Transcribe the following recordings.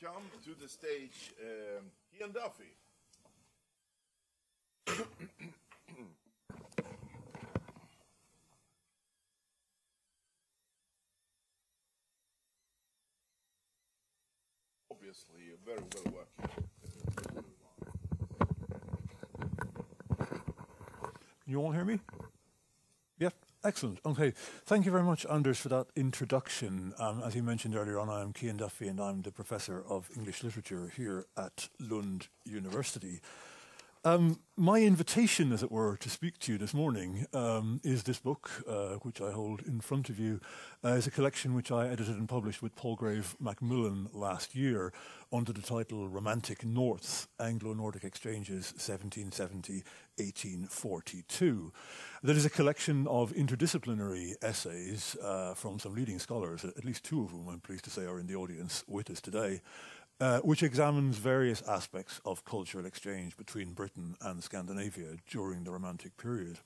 welcome to the stage Cian Duffy. Obviously, you're very well working. You all hear me? Yep, excellent. Okay, thank you very much, Anders, for that introduction. As you mentioned earlier on, I'm Cian Duffy and I'm the Professor of English Literature here at Lund University. My invitation, as it were, to speak to you this morning is this book, which I hold in front of you. Is a collection which I edited and published with Palgrave Macmillan last year under the title Romantic Norths, Anglo-Nordic Exchanges 1770-1842. That is a collection of interdisciplinary essays from some leading scholars, at least two of whom I'm pleased to say are in the audience with us today, which examines various aspects of cultural exchange between Britain and Scandinavia during the Romantic period.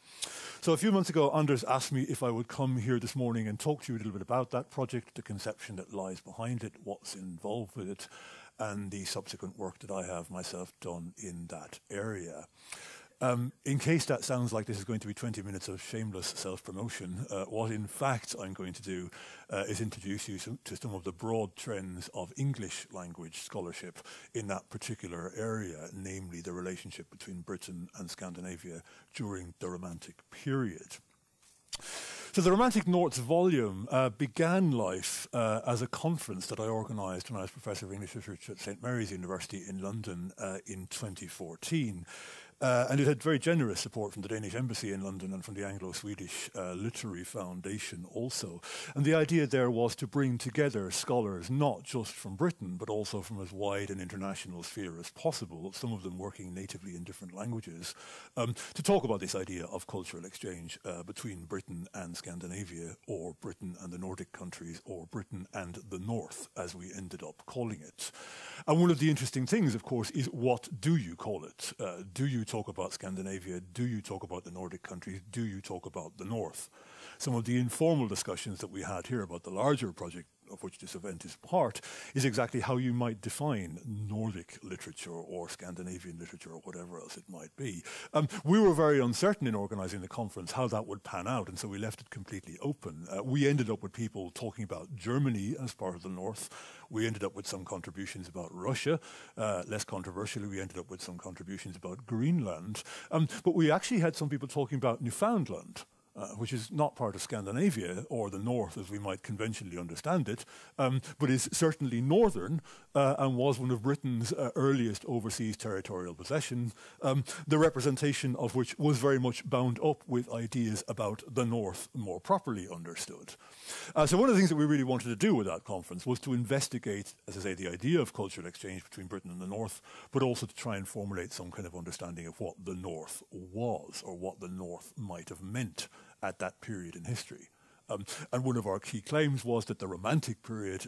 So a few months ago, Anders asked me if I would come here this morning and talk to you a little bit about that project, the conception that lies behind it, what's involved with it, and the subsequent work that I have myself done in that area. In case that sounds like this is going to be 20 minutes of shameless self-promotion, what in fact I'm going to do is introduce you to some of the broad trends of English language scholarship in that particular area, namely the relationship between Britain and Scandinavia during the Romantic period. So the Romantic Norths volume began life as a conference that I organised when I was Professor of English Literature at St Mary's University in London in 2014. And it had very generous support from the Danish embassy in London and from the Anglo-Swedish Literary Foundation also. And the idea there was to bring together scholars not just from Britain, but also from as wide an international sphere as possible, some of them working natively in different languages, to talk about this idea of cultural exchange between Britain and Scandinavia, or Britain and the Nordic countries, or Britain and the North, as we ended up calling it. And one of the interesting things, of course, is what do you call it? Do you talk about Scandinavia? Do you talk about the Nordic countries? Do you talk about the North? Some of the informal discussions that we had here about the larger project of which this event is part is exactly how you might define Nordic literature or Scandinavian literature or whatever else it might be. We were very uncertain in organising the conference how that would pan out, and so we left it completely open. We ended up with people talking about Germany as part of the North. We ended up with some contributions about Russia. Less controversially, we ended up with some contributions about Greenland. But we actually had some people talking about Newfoundland, which is not part of Scandinavia or the North as we might conventionally understand it, but is certainly northern and was one of Britain's earliest overseas territorial possessions, the representation of which was very much bound up with ideas about the North more properly understood. So one of the things that we really wanted to do with that conference was to investigate, as I say, the idea of cultural exchange between Britain and the North, but also to try and formulate some kind of understanding of what the North was or what the North might have meant at that period in history. And one of our key claims was that the Romantic period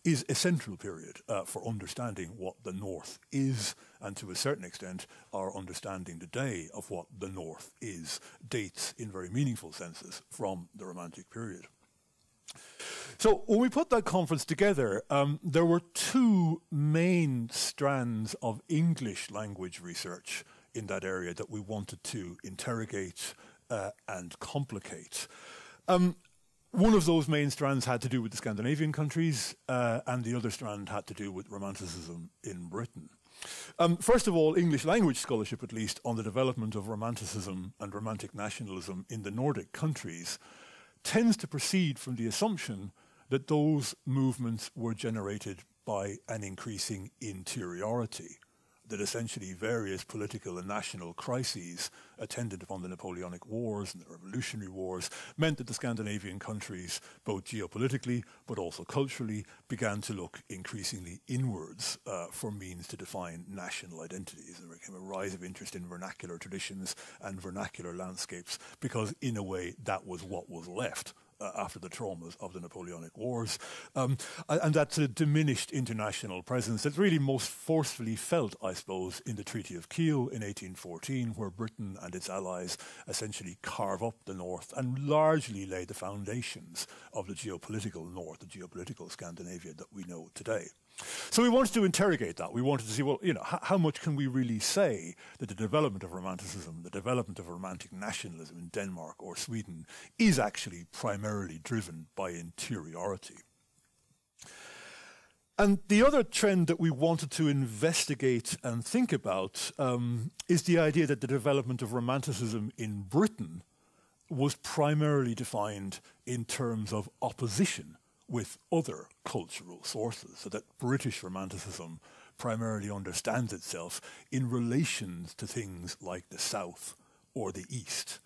is a central period for understanding what the North is, and to a certain extent our understanding today of what the North is dates in very meaningful senses from the Romantic period. So when we put that conference together, there were two main strands of English language research in that area that we wanted to interrogate and complicate. One of those main strands had to do with the Scandinavian countries, and the other strand had to do with Romanticism in Britain. First of all, English language scholarship, at least, on the development of Romanticism and Romantic nationalism in the Nordic countries tends to proceed from the assumption that those movements were generated by an increasing interiority, that essentially various political and national crises attendant upon the Napoleonic Wars and the Revolutionary Wars meant that the Scandinavian countries, both geopolitically but also culturally, began to look increasingly inwards for means to define national identities. There became a rise of interest in vernacular traditions and vernacular landscapes because, in a way, that was what was left after the traumas of the Napoleonic Wars. And that's a diminished international presence that's really most forcefully felt, I suppose, in the Treaty of Kiel in 1814, where Britain and its allies essentially carve up the North and largely lay the foundations of the geopolitical North, the geopolitical Scandinavia that we know today. So we wanted to interrogate that. We wanted to see, well, how much can we really say that the development of Romanticism, the development of romantic nationalism in Denmark or Sweden is actually primarily driven by interiority. And the other trend that we wanted to investigate and think about is the idea that the development of Romanticism in Britain was primarily defined in terms of opposition with other cultural sources, so that British Romanticism primarily understands itself in relations to things like the South or the East.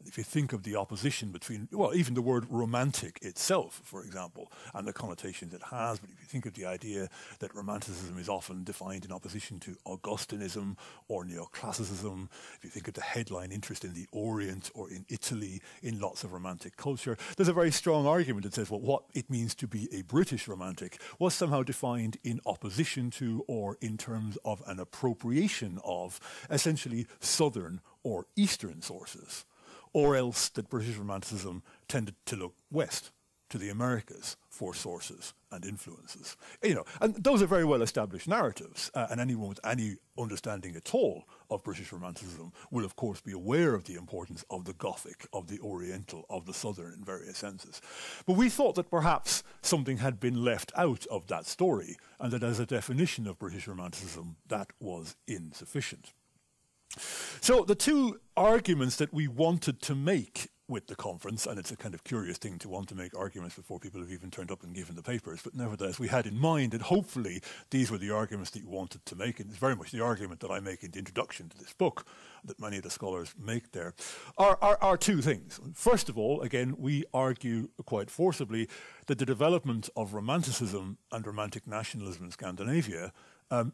If you think of the opposition between, well, even the word romantic itself, for example, and the connotations it has, but if you think of the idea that Romanticism is often defined in opposition to Augustinism or Neoclassicism, if you think of the headline interest in the Orient or in Italy in lots of Romantic culture, there's a very strong argument that says, well, what it means to be a British Romantic was somehow defined in opposition to or in terms of an appropriation of essentially Southern or Eastern sources. Or else that British Romanticism tended to look west, to the Americas, for sources and influences. And those are very well-established narratives, and anyone with any understanding at all of British Romanticism will, of course, be aware of the importance of the Gothic, of the Oriental, of the Southern in various senses. But we thought that perhaps something had been left out of that story, and that as a definition of British Romanticism, that was insufficient. So the two arguments that we wanted to make with the conference, and it's a kind of curious thing to want to make arguments before people have even turned up and given the papers, but nevertheless we had in mind that hopefully these were the arguments that you wanted to make, and it's very much the argument that I make in the introduction to this book, that many of the scholars make there, are two things. First of all, again, we argue quite forcibly that the development of Romanticism and Romantic nationalism in Scandinavia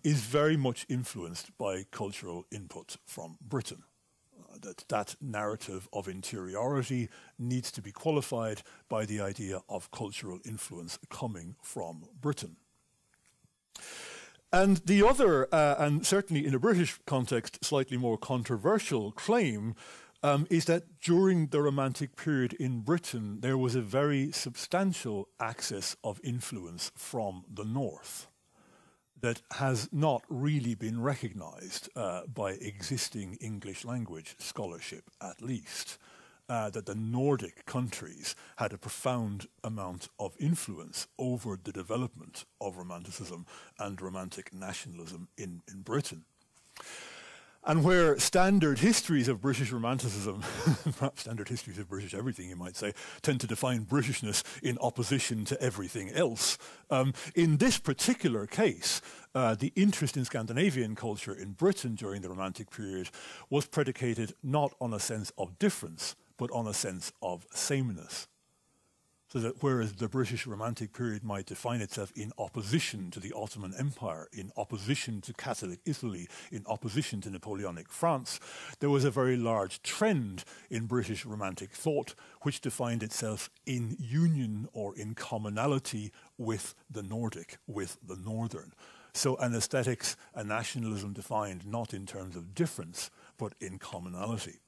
is very much influenced by cultural input from Britain. That narrative of interiority needs to be qualified by the idea of cultural influence coming from Britain. And the other, and certainly in a British context, slightly more controversial claim is that during the Romantic period in Britain, there was a very substantial access of influence from the north that has not really been recognized by existing English language scholarship, at least, that the Nordic countries had a profound amount of influence over the development of Romanticism and Romantic nationalism in Britain. And where standard histories of British Romanticism, perhaps standard histories of British everything, you might say, tend to define Britishness in opposition to everything else, in this particular case, the interest in Scandinavian culture in Britain during the Romantic period was predicated not on a sense of difference, but on a sense of sameness. So that whereas the British Romantic period might define itself in opposition to the Ottoman Empire, in opposition to Catholic Italy, in opposition to Napoleonic France, there was a very large trend in British Romantic thought which defined itself in union or in commonality with the Nordic, with the Northern. So an aesthetics, a nationalism defined not in terms of difference, but in commonality.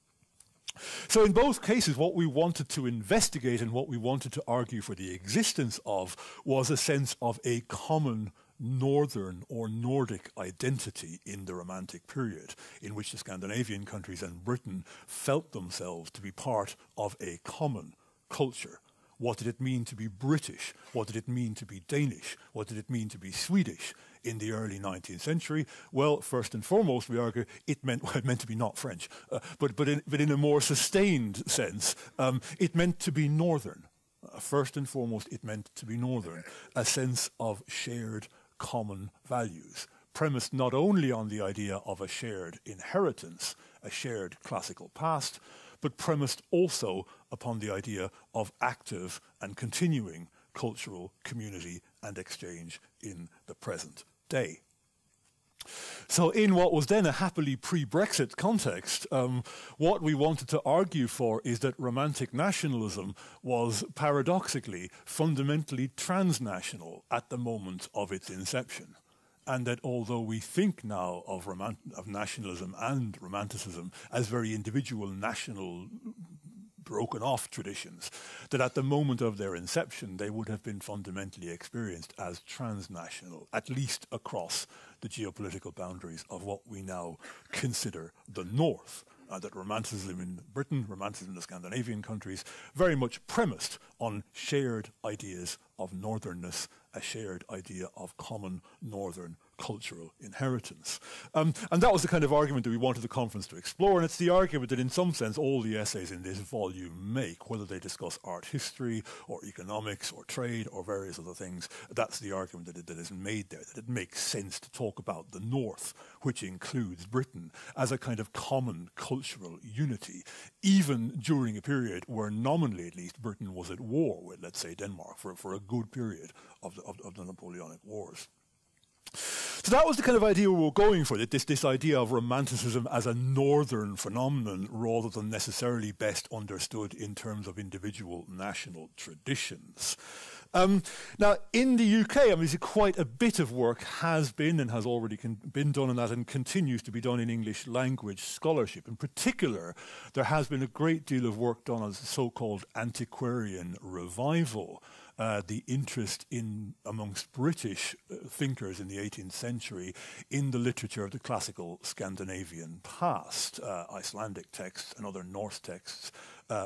So in both cases, what we wanted to investigate and what we wanted to argue for the existence of was a sense of a common Northern or Nordic identity in the Romantic period, in which the Scandinavian countries and Britain felt themselves to be part of a common culture. What did it mean to be British? What did it mean to be Danish? What did it mean to be Swedish in the early 19th century? Well, first and foremost, we argue it meant to be not French, but in a more sustained sense, it meant to be Northern. First and foremost, it meant to be Northern, a sense of shared common values, premised not only on the idea of a shared inheritance, a shared classical past, but premised also upon the idea of active and continuing cultural community and exchange in the present day. So in what was then a happily pre-Brexit context, what we wanted to argue for is that Romantic nationalism was paradoxically fundamentally transnational at the moment of its inception. And that although we think now of nationalism and Romanticism as very individual national broken off traditions, that at the moment of their inception they would have been fundamentally experienced as transnational, at least across the geopolitical boundaries of what we now consider the North. That Romanticism in Britain, Romanticism in the Scandinavian countries, very much premised on shared ideas of northernness, a shared idea of common northern cultural inheritance. And that was the kind of argument that we wanted the conference to explore, and it's the argument that in some sense all the essays in this volume make, whether they discuss art history or economics or trade or various other things. That's the argument that is made there, that it makes sense to talk about the North, which includes Britain, as a kind of common cultural unity, even during a period where nominally at least Britain was at war with, let's say, Denmark for a good period of the Napoleonic Wars. So that was the kind of idea we were going for, this idea of Romanticism as a northern phenomenon rather than necessarily best understood in terms of individual national traditions. Now, in the UK, I mean, quite a bit of work has been and has already been done on that and continues to be done in English language scholarship. In particular, there has been a great deal of work done on the so-called antiquarian revival, the interest amongst British thinkers in the 18th century in the literature of the classical Scandinavian past, Icelandic texts and other Norse texts,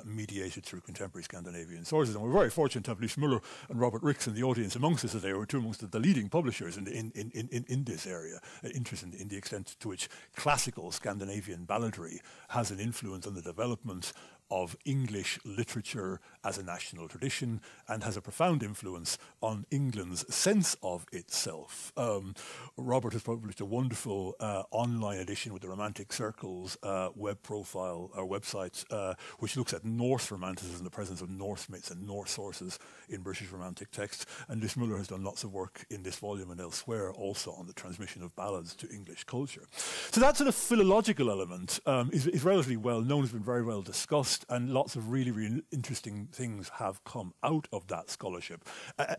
mediated through contemporary Scandinavian sources. And we're very fortunate to have Lys Müller and Robert Rix in the audience amongst us today, who are two amongst the leading publishers in this area, interested in the extent to which classical Scandinavian balladry has an influence on the development of English literature as a national tradition and has a profound influence on England's sense of itself. Robert has published a wonderful online edition with the Romantic Circle's web profile or website, which looks at Norse Romanticism, the presence of Norse myths and Norse sources in British Romantic texts. And Lys Müller has done lots of work in this volume and elsewhere also on the transmission of ballads to English culture. So that sort of philological element is relatively well known, has been very well discussed, and lots of really, really interesting things have come out of that scholarship,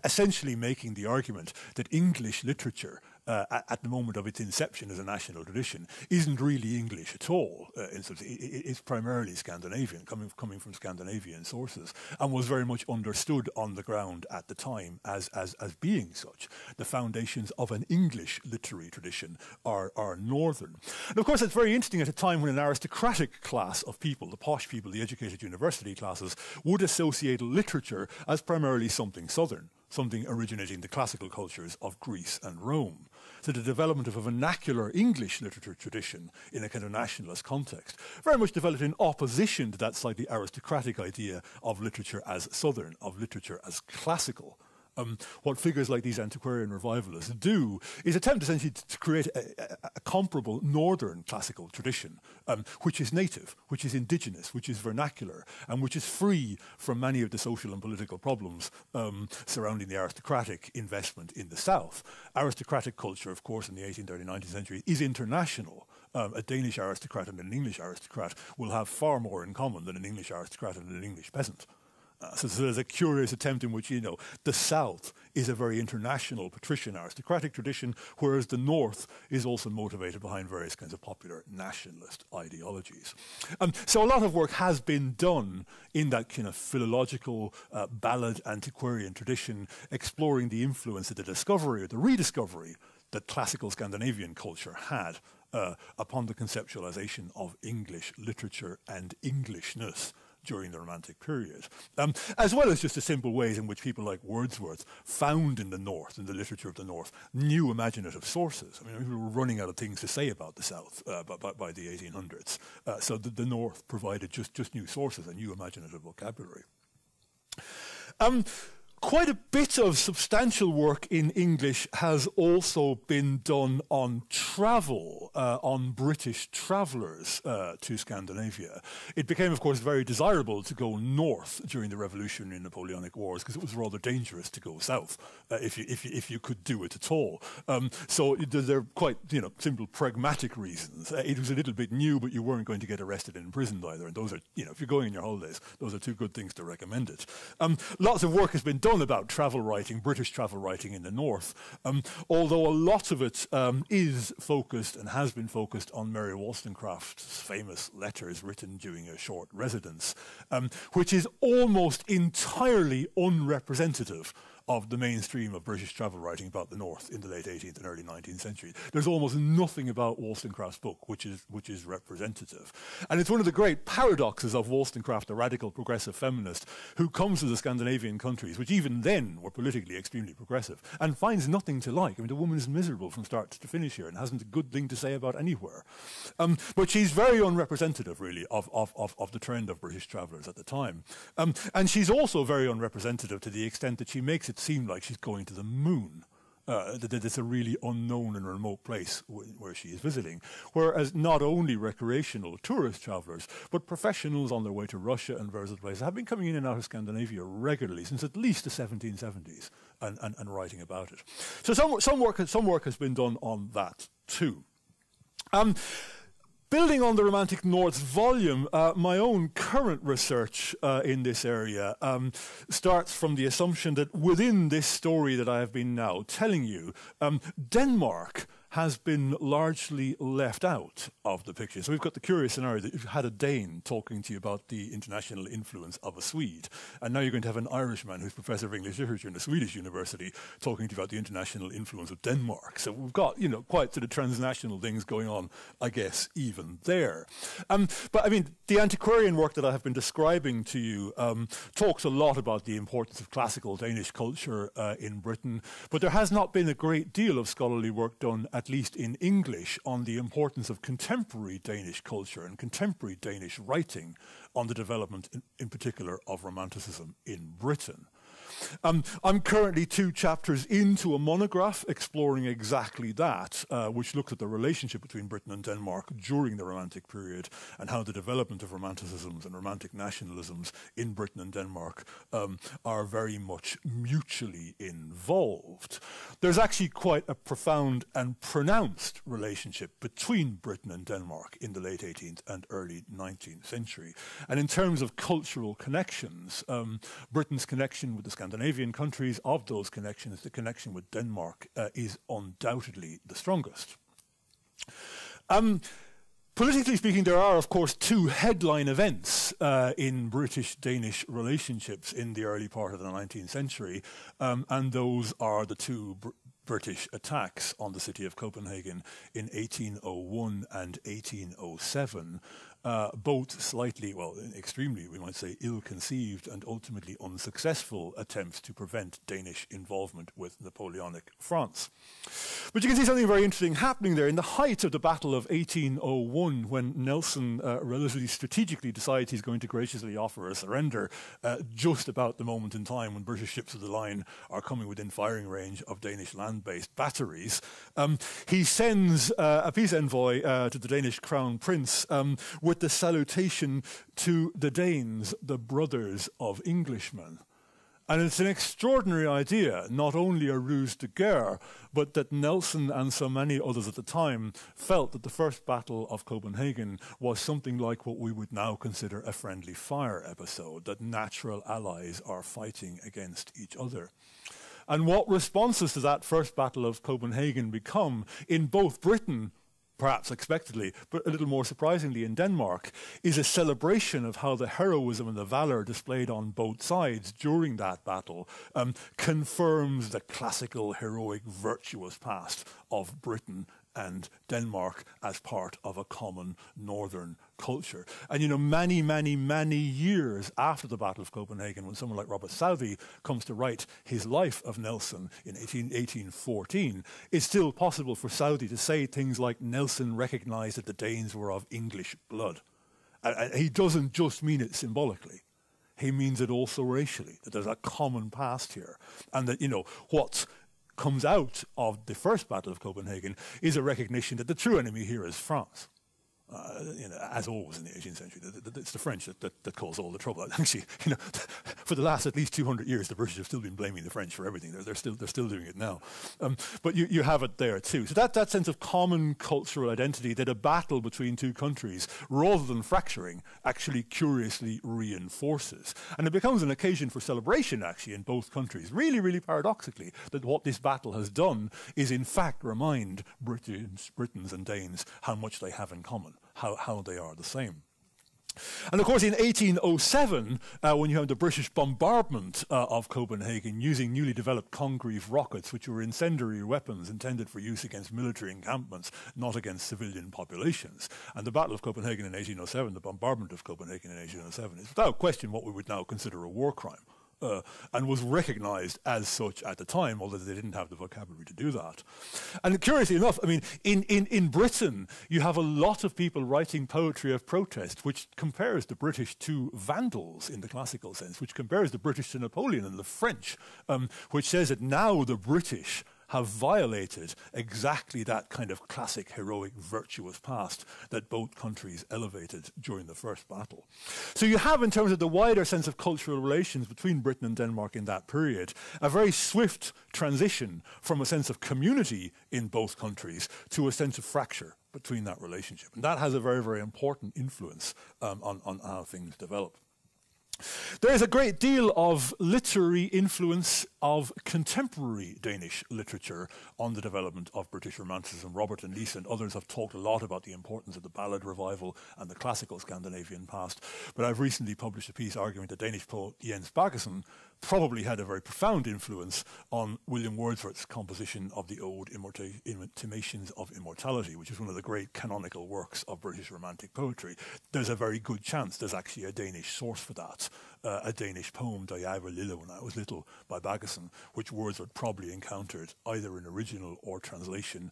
essentially making the argument that English literature at the moment of its inception as a national tradition isn't really English at all. It's primarily Scandinavian, coming from Scandinavian sources, and was very much understood on the ground at the time as being such. The foundations of an English literary tradition are northern. And of course, it's very interesting at a time when an aristocratic class of people, the posh people, the educated university classes, would associate literature as primarily something southern, something originating in the classical cultures of Greece and Rome. So the development of a vernacular English literature tradition in a kind of nationalist context very much developed in opposition to that slightly aristocratic idea of literature as southern, of literature as classical. What figures like these antiquarian revivalists do is attempt essentially to create a comparable northern classical tradition, which is native, which is indigenous, which is vernacular, and which is free from many of the social and political problems surrounding the aristocratic investment in the South. Aristocratic culture, of course, in the 18th, early 19th century is international. A Danish aristocrat and an English aristocrat will have far more in common than an English aristocrat and an English peasant. So there's a curious attempt in which, the South is a very international patrician aristocratic tradition, whereas the North is also motivated behind various kinds of popular nationalist ideologies. So a lot of work has been done in that kind of philological ballad antiquarian tradition, exploring the influence of the discovery or the rediscovery that classical Scandinavian culture had upon the conceptualization of English literature and Englishness during the Romantic period, as well as just the simple ways in which people like Wordsworth found in the North, in the literature of the North, new imaginative sources. I mean, people were running out of things to say about the South by the 1800s. So the North provided just new sources, a new imaginative vocabulary. Quite a bit of substantial work in English has also been done on travel, on British travellers to Scandinavia. It became, of course, very desirable to go north during the Revolutionary and Napoleonic Wars because it was rather dangerous to go south if you could do it at all. So there are quite simple pragmatic reasons. It was a little bit new, but you weren't going to get arrested and imprisoned either. And those are, if you're going on your holidays, those are two good things to recommend it. Lots of work has been done done about travel writing, British travel writing in the north, although a lot of it is focused and has been focused on Mary Wollstonecraft's famous letters written during a short residence, which is almost entirely unrepresentative of the mainstream of British travel writing about the North in the late 18th and early 19th century. There's almost nothing about Wollstonecraft's book which is representative. And it's one of the great paradoxes of Wollstonecraft, the radical progressive feminist, who comes to the Scandinavian countries, which even then were politically extremely progressive, and finds nothing to like. I mean, the woman is miserable from start to finish here and hasn't a good thing to say about anywhere. But she's very unrepresentative, really, of the trend of British travellers at the time. And she's also very unrepresentative to the extent that she makes it seem like she's going to the moon, that it's a really unknown and remote place where she is visiting. Whereas not only recreational tourist travellers, but professionals on their way to Russia and various other places have been coming in and out of Scandinavia regularly since at least the 1770s and writing about it. So some work has been done on that too. Building on the Romantic North's volume, my own current research in this area starts from the assumption that within this story that I have been now telling you, Denmark has been largely left out of the picture. So we've got the curious scenario that you've had a Dane talking to you about the international influence of a Swede, and now you're going to have an Irishman who's professor of English literature in a Swedish university talking to you about the international influence of Denmark. So we've got, quite sort of transnational things going on, I guess, even there. But I mean, the antiquarian work that I have been describing to you talks a lot about the importance of classical Danish culture in Britain, but there has not been a great deal of scholarly work done, at least in English, on the importance of contemporary Danish culture and contemporary Danish writing on the development, in particular, of Romanticism in Britain. I'm currently 2 chapters into a monograph exploring exactly that, which looks at the relationship between Britain and Denmark during the Romantic period and how the development of Romanticisms and Romantic nationalisms in Britain and Denmark are very much mutually involved. There's actually quite a profound and pronounced relationship between Britain and Denmark in the late 18th and early 19th century. And in terms of cultural connections, Britain's connection with the Scandinavian countries, of those connections, the connection with Denmark is undoubtedly the strongest. Politically speaking, there are, of course, 2 headline events in British-Danish relationships in the early part of the 19th century, and those are the 2 British attacks on the city of Copenhagen in 1801 and 1807, both slightly, well, extremely, we might say, ill-conceived and ultimately unsuccessful attempts to prevent Danish involvement with Napoleonic France. But you can see something very interesting happening there. In the height of the Battle of 1801, when Nelson relatively strategically decides he's going to graciously offer a surrender, just about the moment in time when British ships of the line are coming within firing range of Danish land-based batteries, he sends a peace envoy to the Danish Crown Prince with the salutation to the Danes, the brothers of Englishmen. And it's an extraordinary idea, not only a ruse de guerre, but that Nelson and so many others at the time felt that the First Battle of Copenhagen was something like what we would now consider a friendly fire episode, that natural allies are fighting against each other. And what responses to that First Battle of Copenhagen become in both Britain, perhaps expectedly, but a little more surprisingly in Denmark, is a celebration of how the heroism and the valour displayed on both sides during that battle confirms the classical, heroic, virtuous past of Britain and Denmark as part of a common northern culture. And many, many, many years after the Battle of Copenhagen, when someone like Robert Southey comes to write his life of Nelson in 1814, it's still possible for Southey to say things like Nelson recognised that the Danes were of English blood. And he doesn't just mean it symbolically. He means it also racially, that there's a common past here. And that, what comes out of the First Battle of Copenhagen is a recognition that the true enemy here is France. as always in the 18th century. It's the French that cause all the trouble. Actually, for the last at least 200 years, the British have still been blaming the French for everything. They're still doing it now. But you have it there too. So that sense of common cultural identity, that a battle between two countries, rather than fracturing, actually curiously reinforces. And it becomes an occasion for celebration, actually, in both countries. Really, really paradoxically, that what this battle has done is in fact remind Britons and Danes how much they have in common, how they are the same. And of course, in 1807, when you have the British bombardment of Copenhagen using newly developed Congreve rockets, which were incendiary weapons intended for use against military encampments, not against civilian populations. And the Battle of Copenhagen in 1807, the bombardment of Copenhagen in 1807, is without question what we would now consider a war crime. And was recognized as such at the time, although they didn't have the vocabulary to do that. And curiously enough, I mean, in Britain, you have a lot of people writing poetry of protest, which compares the British to Vandals in the classical sense, which compares the British to Napoleon and the French, which says that now the British have violated exactly that kind of classic, heroic, virtuous past that both countries elevated during the first battle. So you have, in terms of the wider sense of cultural relations between Britain and Denmark in that period, a very swift transition from a sense of community in both countries to a sense of fracture between that relationship. And that has a very, very important influence on how things develop. There is a great deal of literary influence of contemporary Danish literature on the development of British Romanticism. Robert and Lisa and others have talked a lot about the importance of the ballad revival and the classical Scandinavian past. But I've recently published a piece arguing that Danish poet Jens Baggesen probably had a very profound influence on William Wordsworth's composition of the Ode Intimations of Immortality, which is one of the great canonical works of British Romantic poetry. There's a very good chance there's actually a Danish source for that, a Danish poem, Da jeg var lille, When I Was Little, by Baggesen, which Wordsworth probably encountered either in original or translation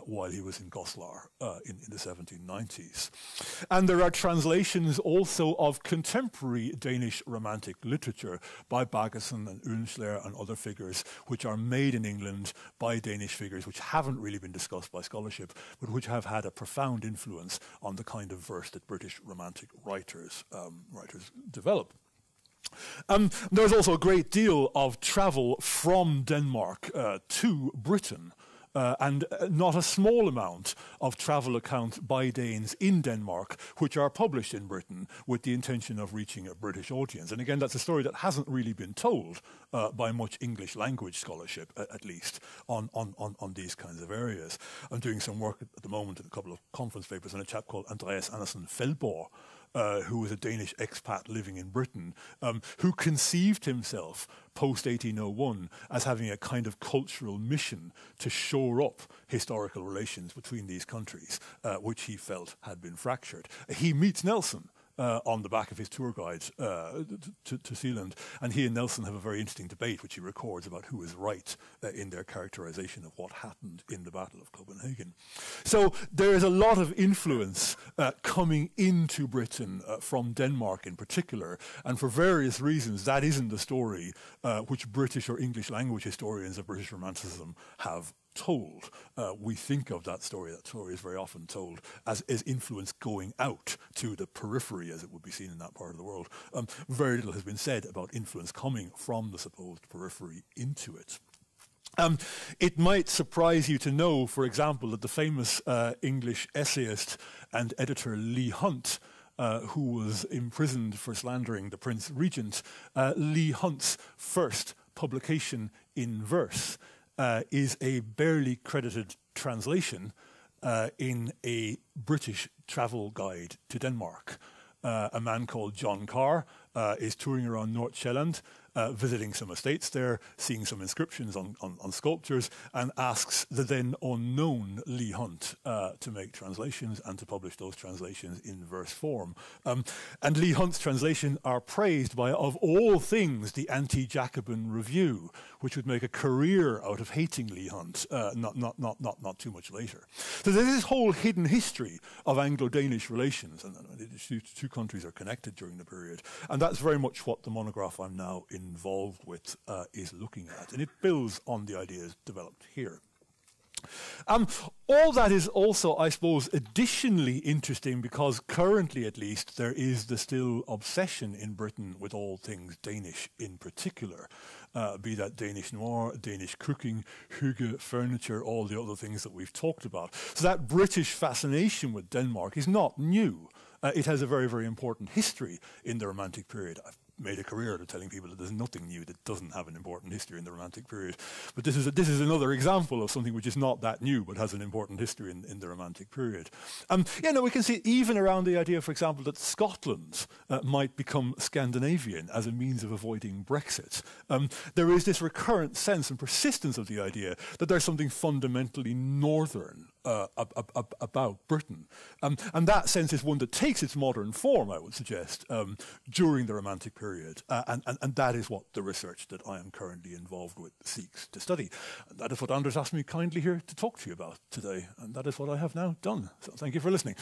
while he was in Goslar in the 1790s. And there are translations also of contemporary Danish Romantic literature by Baggesen and Oehlenschläger and other figures, which are made in England by Danish figures, which haven't really been discussed by scholarship, but which have had a profound influence on the kind of verse that British Romantic writers develop. There's also a great deal of travel from Denmark to Britain. And not a small amount of travel accounts by Danes in Denmark, which are published in Britain with the intention of reaching a British audience. And again, that's a story that hasn't really been told by much English language scholarship, at least, on these kinds of areas. I'm doing some work at the moment in a couple of conference papers on a chap called Andreas Andersen Feldborg, who was a Danish expat living in Britain, who conceived himself post-1801 as having a kind of cultural mission to shore up historical relations between these countries, which he felt had been fractured. He meets Nelson on the back of his tour guide to Sealand, and he and Nelson have a very interesting debate, which he records, about who is right in their characterization of what happened in the Battle of Copenhagen. So there is a lot of influence coming into Britain from Denmark in particular, and for various reasons that isn't the story which British or English language historians of British Romanticism have told. We think of that story is very often told as influence going out to the periphery, as it would be seen in that part of the world. Very little has been said about influence coming from the supposed periphery into it. It might surprise you to know, for example, that the famous English essayist and editor Leigh Hunt, who was imprisoned for slandering the Prince Regent, Leigh Hunt's first publication in verse is a barely credited translation in a British travel guide to Denmark. A man called John Carr is touring around North Sjælland, visiting some estates there, seeing some inscriptions on sculptures, and asks the then unknown Leigh Hunt to make translations and to publish those translations in verse form. And Leigh Hunt's translations are praised by, of all things, the Anti-Jacobin Review, which would make a career out of hating Leigh Hunt not too much later. So there's this whole hidden history of Anglo-Danish relations, and the two countries are connected during the period. And that's very much what the monograph I'm now involved with is looking at. And it builds on the ideas developed here. All that is also, I suppose, additionally interesting because currently, at least, there is the still obsession in Britain with all things Danish in particular, be that Danish noir, Danish cooking, hygge, furniture, all the other things that we've talked about. So that British fascination with Denmark is not new. It has a very, very important history in the Romantic period. I've made a career out of telling people that there's nothing new that doesn't have an important history in the Romantic period. But this is another example of something which is not that new but has an important history in the Romantic period. We can see even around the idea, for example, that Scotland might become Scandinavian as a means of avoiding Brexit. There is this recurrent sense and persistence of the idea that there's something fundamentally northern about Britain. And that sense is one that takes its modern form, I would suggest, during the Romantic period. And that is what the research that I am currently involved with seeks to study. And that is what Anders asked me kindly here to talk to you about today. And that is what I have now done. So thank you for listening.